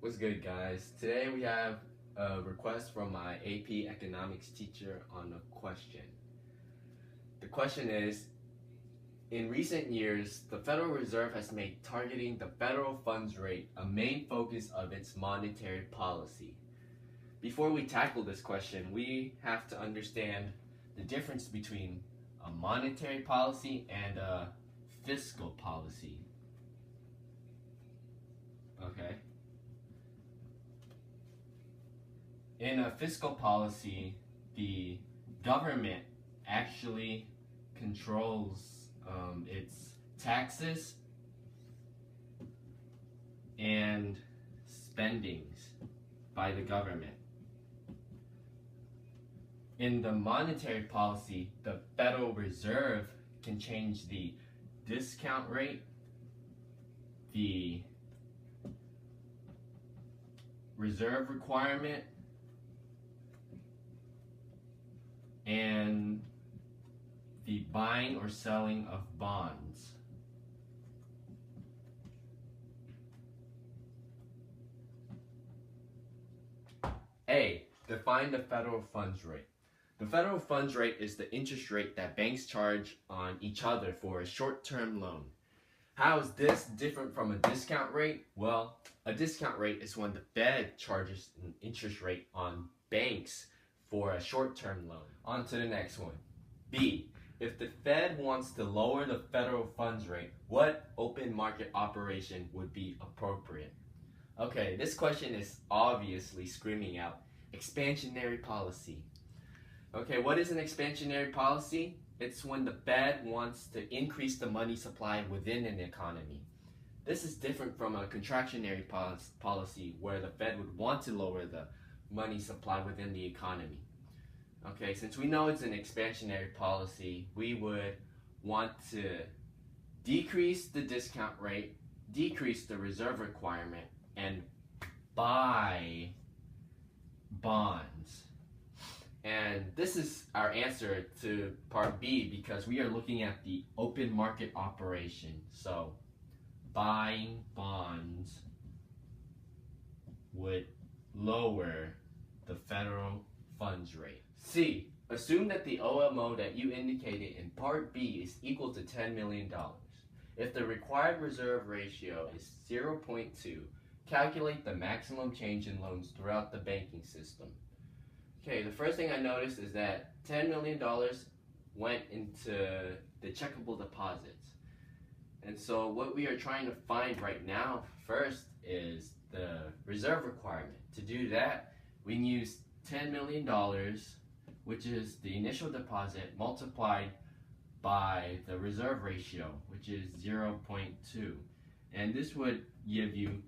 What's good, guys? Today we have a request from my AP Economics teacher on a question. The question is, in recent years, the Federal Reserve has made targeting the federal funds rate a main focus of its monetary policy. Before we tackle this question, we have to understand the difference between a monetary policy and a fiscal policy. Okay? In a fiscal policy, the government actually controls its taxes and spendings by the government. In the monetary policy, the Federal Reserve can change the discount rate, the reserve requirement, and the buying or selling of bonds. A. Define the federal funds rate. The federal funds rate is the interest rate that banks charge on each other for a short-term loan. How is this different from a discount rate? Well, a discount rate is when the Fed charges an interest rate on banks for a short-term loan. On to the next one. B. If the Fed wants to lower the federal funds rate, what open market operation would be appropriate? Okay, this question is obviously screaming out expansionary policy. Okay, what is an expansionary policy? It's when the Fed wants to increase the money supply within an economy. This is different from a contractionary policy where the Fed would want to lower the money supply within the economy. Okay, since we know it's an expansionary policy, we would want to decrease the discount rate, decrease the reserve requirement, and buy bonds. And this is our answer to part B because we are looking at the open market operation. So buying bonds would lower the federal funds rate. C. Assume that the OMO that you indicated in part B is equal to $10 million. If the required reserve ratio is 0.2, calculate the maximum change in loans throughout the banking system. Okay, the first thing I noticed is that $10 million went into the checkable deposits. And so what we are trying to find right now first is the reserve requirement. To do that, we can use $10 million, which is the initial deposit, multiplied by the reserve ratio, which is 0.2. And this would give you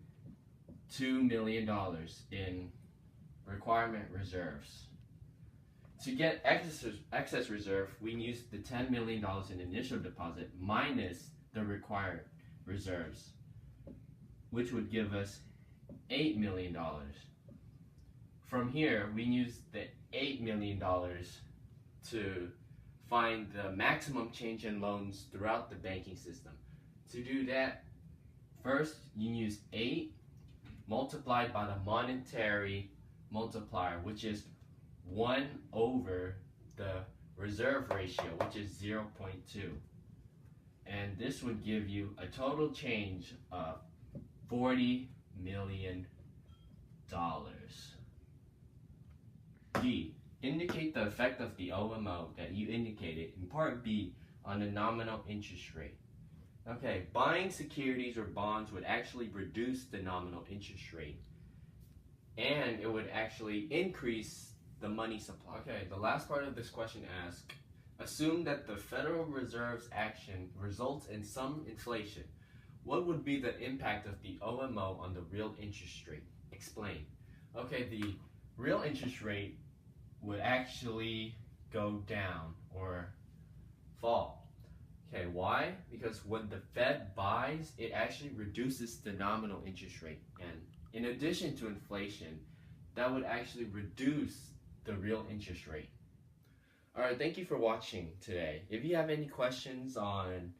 $2 million in requirement reserves. To get excess reserve, we use the $10 million in initial deposit minus the required reserves, which would give us $8 million. From here, we use the $8 million to find the maximum change in loans throughout the banking system. To do that, first you use 8 multiplied by the monetary multiplier, which is 1 over the reserve ratio, which is 0.2. And this would give you a total change of $40 million. D. Indicate the effect of the OMO that you indicated in part B on the nominal interest rate. Okay, buying securities or bonds would actually reduce the nominal interest rate, and it would actually increase the money supply. Okay, the last part of this question asks, assume that the Federal Reserve's action results in some inflation. What would be the impact of the OMO on the real interest rate? Explain. Okay, the real interest rate would actually go down or fall. Okay, why? Because when the Fed buys, it actually reduces the nominal interest rate. And in addition to inflation, that would actually reduce the real interest rate. Alright, thank you for watching today. If you have any questions on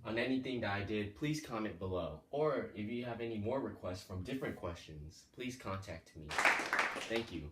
on anything that I did, please comment below. Or if you have any more requests from different questions, please contact me. Thank you.